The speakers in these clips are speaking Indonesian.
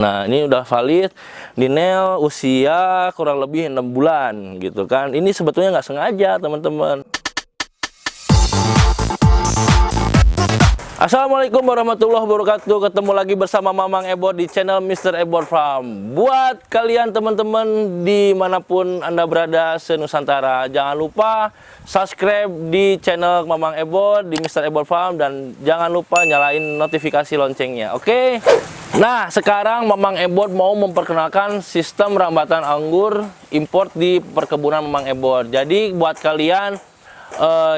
Nah, ini udah valid di Nel usia kurang lebih 6 bulan gitu kan. Ini sebetulnya nggak sengaja, teman-teman. Assalamualaikum warahmatullahi wabarakatuh. Ketemu lagi bersama Mamang Ebot di channel Mr. Ebot Farm. Buat kalian teman-teman dimanapun Anda berada se-Nusantara, jangan lupa subscribe di channel Mamang Ebot di Mr. Ebot Farm, dan jangan lupa nyalain notifikasi loncengnya, oke? Nah, sekarang Mamang Ebot mau memperkenalkan sistem rambatan anggur import di perkebunan Mamang Ebot. Jadi buat kalian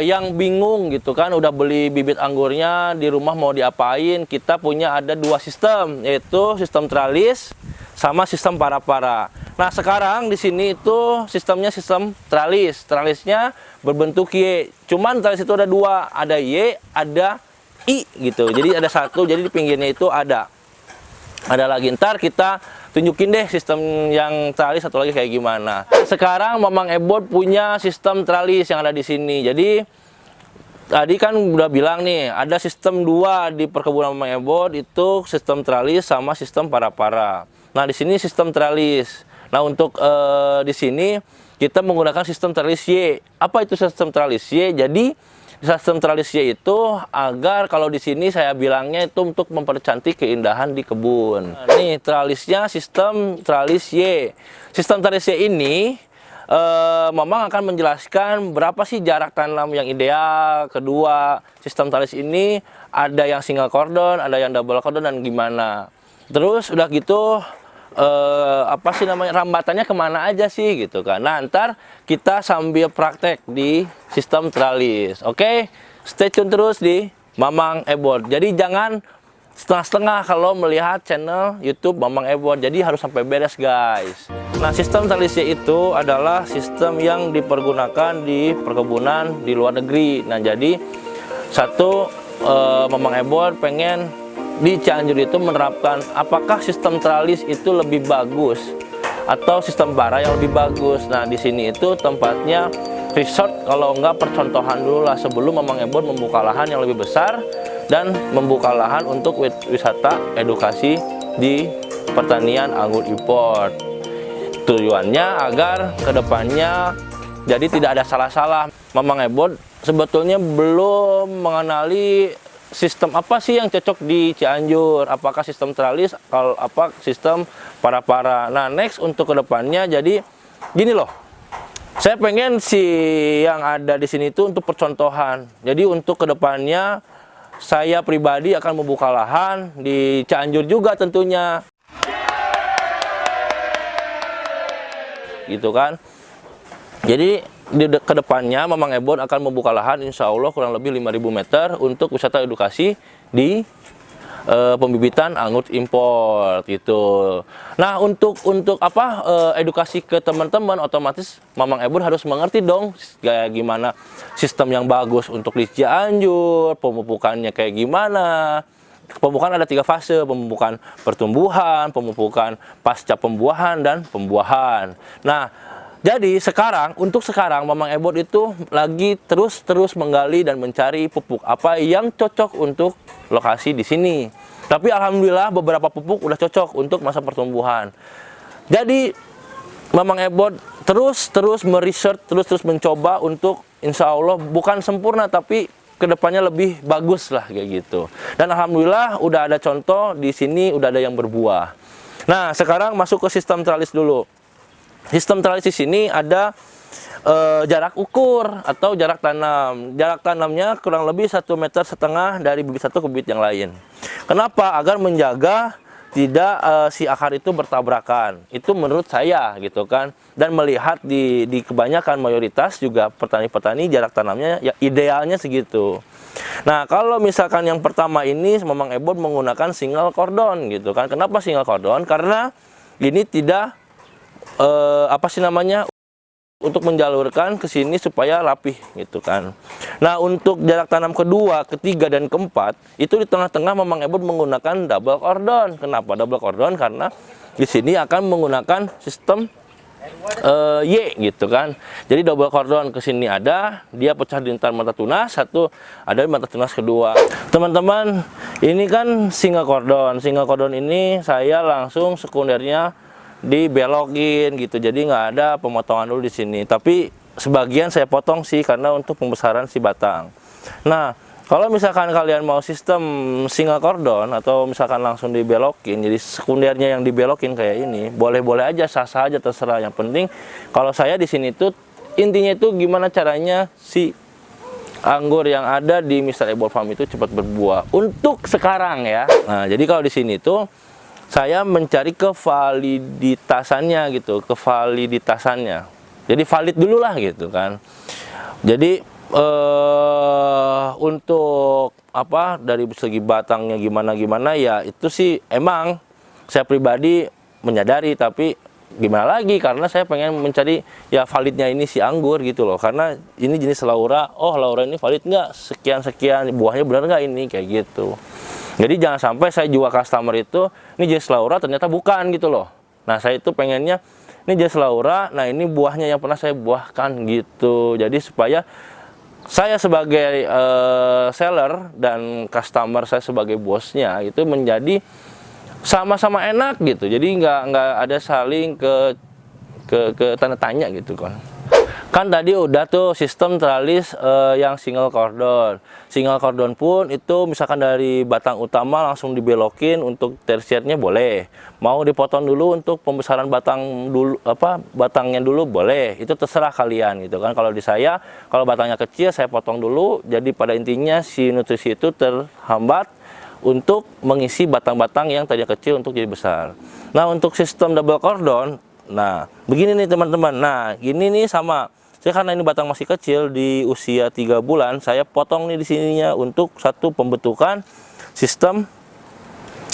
yang bingung gitu kan, udah beli bibit anggurnya di rumah mau diapain, kita punya ada dua sistem, yaitu sistem tralis sama sistem para-para. Nah, sekarang di sini itu sistemnya sistem tralis. Tralisnya berbentuk Y. Cuman tralis itu ada dua, ada Y, ada I gitu. Jadi ada satu, jadi di pinggirnya itu ada lagi. Ntar kita tunjukin deh sistem yang tralis satu lagi kayak gimana. Sekarang Mamang Ebot punya sistem tralis yang ada di sini. Jadi tadi kan udah bilang nih, ada sistem dua di perkebunan Mamang Ebot, itu sistem tralis sama sistem para-para. Nah, di sini sistem tralis. Nah, untuk di sini kita menggunakan sistem tralis Y. Apa itu sistem tralis Y? Jadi sistem tralis Y itu agar, kalau di sini saya bilangnya itu untuk mempercantik keindahan di kebun. Nah, nih tralisnya sistem tralis Y. Sistem tralis Y ini Mamang akan menjelaskan berapa sih jarak tanam yang ideal. Kedua, sistem tralis ini ada yang single cordon, ada yang double cordon, dan gimana. Terus udah gitu apa sih namanya, rambatannya kemana aja sih gitu kan. Nah, ntar kita sambil praktek di sistem tralis. Oke, stay tune terus di Mamang Ebot. Jadi jangan setengah-setengah kalau melihat channel YouTube Mamang Ebot, jadi harus sampai beres, guys. Nah, sistem tralisnya itu adalah sistem yang dipergunakan di perkebunan di luar negeri. Nah, jadi Mamang Ebot pengen di Cianjur itu menerapkan apakah sistem tralis itu lebih bagus atau sistem para yang lebih bagus. Nah, di sini itu tempatnya resort, kalau enggak percontohan dulu lah sebelum Mamang Ebot membuka lahan yang lebih besar dan membuka lahan untuk wisata edukasi di pertanian anggur import. Tujuannya agar kedepannya jadi tidak ada salah-salah. Mamang Ebot sebetulnya belum mengenali sistem apa sih yang cocok di Cianjur, apakah sistem tralis, kalau apa sistem para-para. Nah, next untuk kedepannya, jadi gini loh, saya pengen si yang ada di sini itu untuk percontohan. Jadi untuk kedepannya saya pribadi akan membuka lahan di Cianjur juga tentunya, gitu kan. Jadi di kedepannya Mamang Ebot akan membuka lahan insya Allah kurang lebih 5.000 meter untuk wisata edukasi di pembibitan anggur import gitu. Nah, untuk apa edukasi ke teman-teman, otomatis Mamang Ebot harus mengerti dong kayak gimana sistem yang bagus untuk di Cianjur, pemupukannya kayak gimana. Pemupukan ada 3 fase: pemupukan pertumbuhan, pemupukan pasca pembuahan, dan pembuahan. Nah, jadi untuk sekarang Mamang Ebot itu lagi terus menggali dan mencari pupuk apa yang cocok untuk lokasi di sini. Tapi alhamdulillah beberapa pupuk udah cocok untuk masa pertumbuhan. Jadi Mamang Ebot terus meriset, terus mencoba untuk insya Allah bukan sempurna tapi kedepannya lebih bagus lah kayak gitu. Dan alhamdulillah udah ada contoh di sini, udah ada yang berbuah. Nah, sekarang masuk ke sistem tralis dulu. Sistem tralis di sini ada jarak ukur atau jarak tanam. Jarak tanamnya kurang lebih 1,5 meter dari bibit satu ke bibit yang lain. Kenapa? Agar menjaga tidak si akar itu bertabrakan. Itu menurut saya gitu kan. Dan melihat di kebanyakan mayoritas juga petani-petani jarak tanamnya ya idealnya segitu. Nah, kalau misalkan yang pertama ini Mamang Ebot menggunakan single cordon gitu kan. Kenapa single cordon? Karena ini tidak untuk menjalurkan ke sini supaya rapih gitu kan. Nah, untuk jarak tanam kedua, ketiga, dan keempat itu di tengah-tengah Mamang Ebot menggunakan double cordon. Kenapa double cordon? Karena di sini akan menggunakan sistem Y gitu kan. Jadi double cordon ke sini ada, dia pecah di antar mata tunas, satu ada di mata tunas kedua. Teman-teman, ini kan single cordon. Single cordon ini saya langsung sekundernya dibelokin gitu. Jadi nggak ada pemotongan dulu di sini. Tapi sebagian saya potong sih karena untuk pembesaran si batang. Nah, kalau misalkan kalian mau sistem single cordon atau misalkan langsung dibelokin, jadi sekundernya yang dibelokin kayak ini, boleh-boleh aja, sah-sah aja, terserah. Yang penting kalau saya di sini tuh intinya itu gimana caranya si anggur yang ada di Mr. Ebor Farm itu cepat berbuah. Untuk sekarang ya. Nah, jadi kalau di sini tuh saya mencari kevaliditasannya gitu, kevaliditasannya. Jadi valid dulu lah gitu kan. Jadi untuk apa dari segi batangnya gimana ya itu sih emang saya pribadi menyadari, tapi gimana lagi karena saya pengen mencari ya validnya ini si anggur gitu loh, karena ini jenis Laura. Oh, Laura ini valid nggak, sekian buahnya benar nggak ini, kayak gitu. Jadi jangan sampai saya jual customer itu ini jenis Laura ternyata bukan gitu loh. Nah, saya itu pengennya ini jenis Laura, nah ini buahnya yang pernah saya buahkan gitu. Jadi supaya saya sebagai seller dan customer saya sebagai bosnya itu menjadi sama-sama enak gitu. Jadi nggak ada saling ke tanda tanya gitu kan. Kan tadi udah tuh sistem teralis yang single cordon. Single cordon pun itu misalkan dari batang utama langsung dibelokin, untuk tersiernya boleh. Mau dipotong dulu untuk pembesaran batang dulu, batangnya dulu boleh. Itu terserah kalian gitu kan. Kalau di saya, kalau batangnya kecil saya potong dulu. Jadi pada intinya si nutrisi itu terhambat untuk mengisi batang-batang yang tadinya kecil untuk jadi besar. Nah, untuk sistem double cordon, nah begini nih teman-teman. Nah, ini nih sama. Saya karena ini batang masih kecil, di usia 3 bulan, saya potong nih di sininya untuk satu pembentukan sistem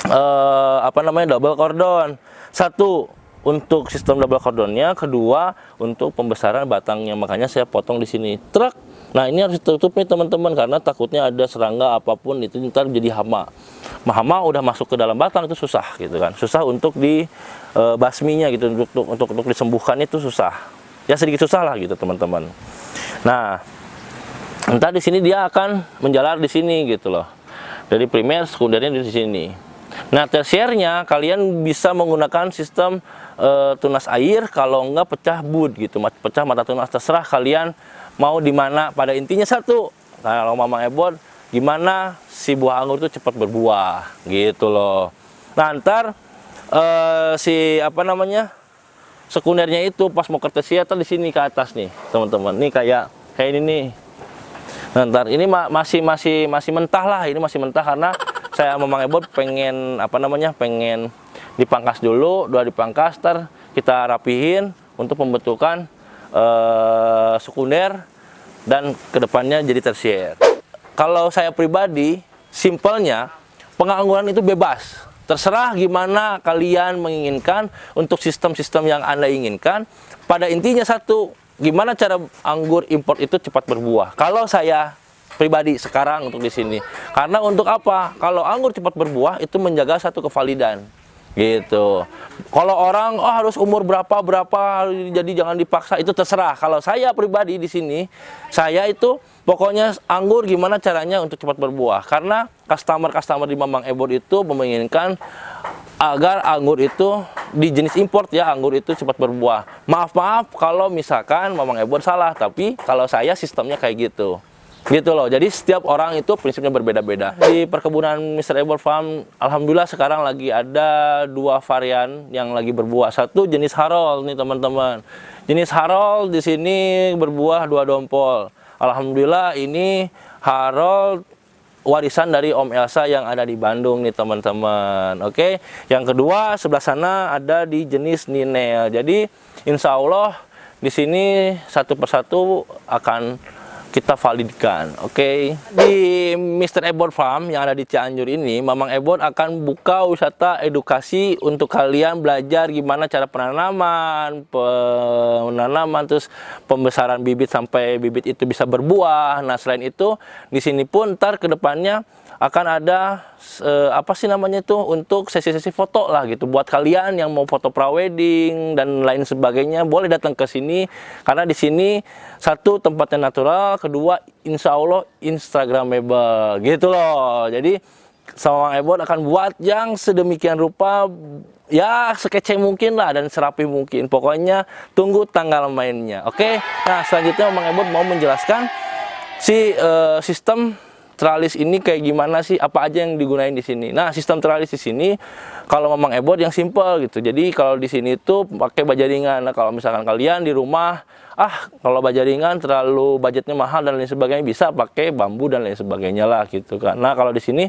double cordon. Satu untuk sistem double cordonnya, kedua untuk pembesaran batangnya. Makanya saya potong di sini. Truk. Nah, ini harus ditutup nih teman-teman karena takutnya ada serangga apapun itu ntar jadi hama. Hama udah masuk ke dalam batang itu susah gitu kan. Susah untuk di basminya gitu, untuk disembuhkan itu susah. Ya sedikit susah lah gitu teman-teman. Nah, entar di sini dia akan menjalar di sini gitu loh. Dari primer, sekundernya di sini. Nah, tersiernya kalian bisa menggunakan sistem tunas air, kalau enggak pecah bud gitu, pecah mata tunas, terserah kalian mau di mana. Pada intinya satu, kalau Mamang Ebor gimana si buah anggur itu cepat berbuah gitu loh. Nah, ntar sekundernya itu pas mau ke tersier di sini ke atas nih teman-teman. Nih kayak ini nih. Nah, ntar ini masih mentah lah, ini masih mentah karena saya Mamang Ebor pengen pengen dipangkas dulu, udah dipangkas ntar kita rapihin untuk pembentukan sekunder dan kedepannya jadi tersier. Kalau saya pribadi simpelnya pengangguran itu bebas. Terserah gimana kalian menginginkan untuk sistem-sistem yang Anda inginkan. Pada intinya satu, gimana cara anggur impor itu cepat berbuah. Kalau saya pribadi sekarang untuk di sini. Karena untuk apa? Kalau anggur cepat berbuah itu menjaga satu kevalidan. Gitu. Kalau orang harus umur berapa jadi jangan dipaksa, itu terserah. Kalau saya pribadi di sini, saya itu pokoknya anggur gimana caranya untuk cepat berbuah. Karena customer di Mamang Ebor itu menginginkan agar anggur itu di jenis import ya, anggur itu cepat berbuah. Maaf kalau misalkan Mamang Ebor salah, tapi kalau saya sistemnya kayak gitu. Gitu loh. Jadi setiap orang itu prinsipnya berbeda-beda. Di perkebunan Mr. Ebor Farm, alhamdulillah sekarang lagi ada 2 varian yang lagi berbuah. Satu jenis Harold nih teman-teman. Jenis Harold di sini berbuah 2 dompol. Alhamdulillah ini Harold warisan dari Om Elsa yang ada di Bandung nih teman-teman. Oke. Yang kedua sebelah sana ada di jenis Ninel. Jadi insya Allah di sini satu persatu akan kita validkan. Oke. Di Mr. Ebor Farm yang ada di Cianjur ini, Mamang Ebor akan buka wisata edukasi untuk kalian belajar gimana cara penanaman, terus pembesaran bibit sampai bibit itu bisa berbuah. Nah, selain itu di sini pun ntar ke depannya akan ada apa sih namanya itu, untuk sesi-sesi foto lah gitu. Buat kalian yang mau foto prawedding dan lain sebagainya, boleh datang ke sini karena di sini satu tempatnya natural, kedua insya Allah instagramable gitu loh. Jadi sama Mang Ebot akan buat yang sedemikian rupa, ya sekece mungkin lah dan serapi mungkin. Pokoknya tunggu tanggal mainnya. Oke. Nah, selanjutnya Mang Ebot mau menjelaskan si sistem teralis ini kayak gimana sih, apa aja yang digunain di sini. Nah, sistem teralis di sini kalau Mang Ebot yang simple gitu. Jadi kalau di sini itu pakai baja ringan. Nah, kalau misalkan kalian di rumah, kalau baja ringan terlalu budgetnya mahal dan lain sebagainya, bisa pakai bambu dan lain sebagainya lah gitu kan. Nah, kalau di sini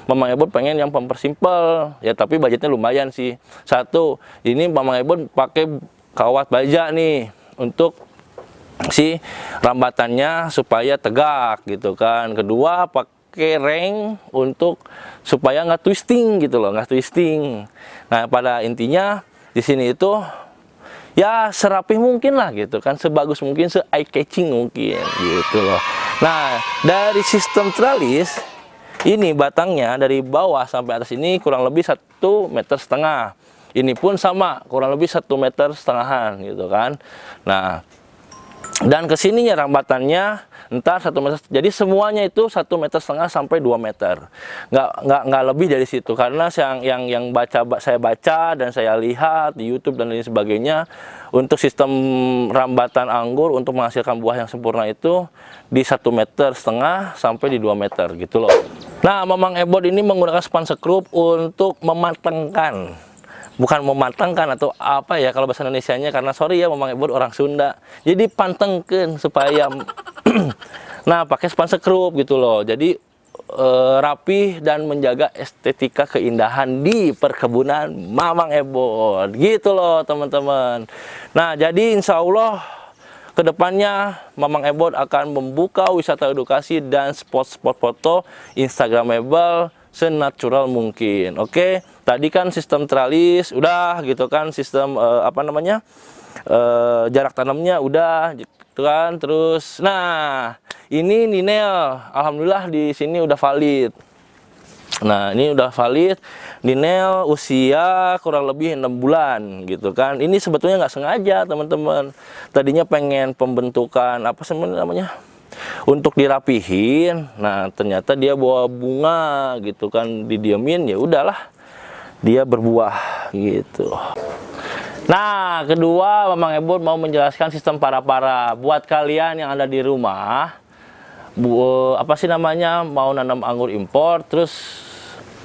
Mang Ebot pengen yang mempersimpel ya, tapi budgetnya lumayan sih. Satu, ini Mang Ebot pakai kawat baja nih untuk si rambatannya supaya tegak gitu kan. Kedua, pakai reng untuk supaya nggak twisting gitu loh, nggak twisting. Nah, pada intinya di sini itu ya serapih mungkin lah gitu kan, sebagus mungkin, se eye catching mungkin gitu loh. Nah, dari sistem teralis ini batangnya dari bawah sampai atas ini kurang lebih 1,5 meter. Ini pun sama, kurang lebih 1,5 meter gitu kan. Nah, dan kesininya rambatannya entar 1 meter. Jadi semuanya itu 1,5 meter sampai 2 meter. Nggak lebih dari situ, karena yang saya baca dan saya lihat di YouTube dan lain sebagainya, untuk sistem rambatan anggur untuk menghasilkan buah yang sempurna itu di 1,5 meter sampai di 2 meter gitu loh. Nah, Mang Ebot ini menggunakan span sekrup untuk mematangkan, bukan mematangkan atau apa ya kalau bahasa Indonesianya, karena sorry ya Mang Ebot orang Sunda. Jadi pantengkeun supaya nah, pakai span sekrup gitu loh. Jadi rapih dan menjaga estetika keindahan di perkebunan Mang Ebot gitu loh teman-teman. Nah, jadi insya Allah kedepannya Mang Ebot akan membuka wisata edukasi dan spot-spot foto instagramable senatural mungkin. Oke, tadi kan sistem teralis udah gitu kan, sistem apa namanya, jarak tanamnya udah gitu kan. Terus nah, ini Ninel alhamdulillah di sini udah valid. Nah, ini udah valid, Ninel usia kurang lebih 6 bulan gitu kan. Ini sebetulnya nggak sengaja teman-teman, tadinya pengen pembentukan apa sebenarnya namanya, untuk dirapihin. Nah, ternyata dia bawa bunga gitu kan, didiemin, ya udahlah dia berbuah gitu. Nah, kedua Mang Ebot mau menjelaskan sistem para-para buat kalian yang ada di rumah, apa sih namanya, mau nanam anggur impor terus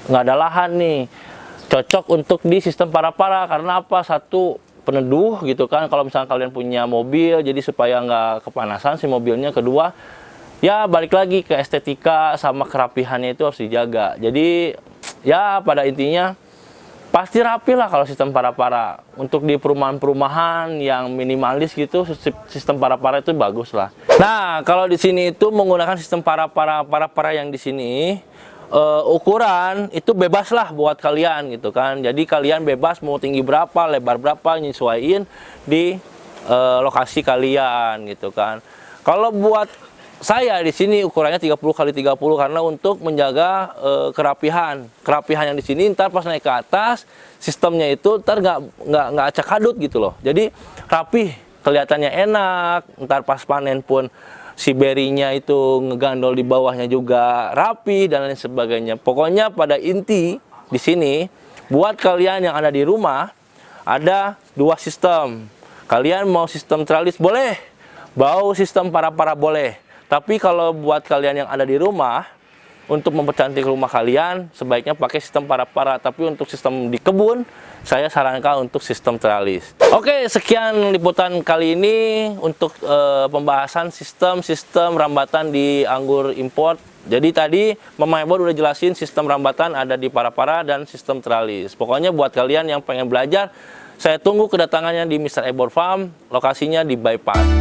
nggak ada lahan nih, cocok untuk di sistem para-para. Karena apa? Satu, peneduh gitu kan, kalau misalnya kalian punya mobil, jadi supaya nggak kepanasan si mobilnya. Kedua, ya balik lagi ke estetika sama kerapihannya itu harus dijaga. Jadi ya pada intinya pasti rapi lah kalau sistem para-para. Untuk di perumahan-perumahan yang minimalis gitu, sistem para-para itu bagus lah. Nah, kalau di sini itu menggunakan sistem para-para yang di sini, ukuran itu bebas lah buat kalian gitu kan. Jadi kalian bebas mau tinggi berapa, lebar berapa, nyesuaiin di lokasi kalian gitu kan. Kalau buat saya di sini ukurannya 30 kali 30 karena untuk menjaga kerapihan yang di sini. Ntar pas naik ke atas sistemnya itu ntar nggak acak adut gitu loh. Jadi rapih, kelihatannya enak. Ntar pas panen pun si berinya itu ngegandol di bawahnya juga rapi dan lain sebagainya. Pokoknya pada inti di sini buat kalian yang ada di rumah ada 2 sistem. Kalian mau sistem teralis boleh, mau sistem para-para boleh. Tapi kalau buat kalian yang ada di rumah, untuk mempercantik rumah kalian sebaiknya pakai sistem para-para. Tapi untuk sistem di kebun, saya sarankan untuk sistem teralis. Oke, sekian liputan kali ini untuk pembahasan sistem rambatan di anggur import. Jadi tadi Mang Ebot udah jelasin sistem rambatan ada di para-para dan sistem teralis. Pokoknya buat kalian yang pengen belajar, saya tunggu kedatangannya di Mr. Ebot Farm, lokasinya di Bypass.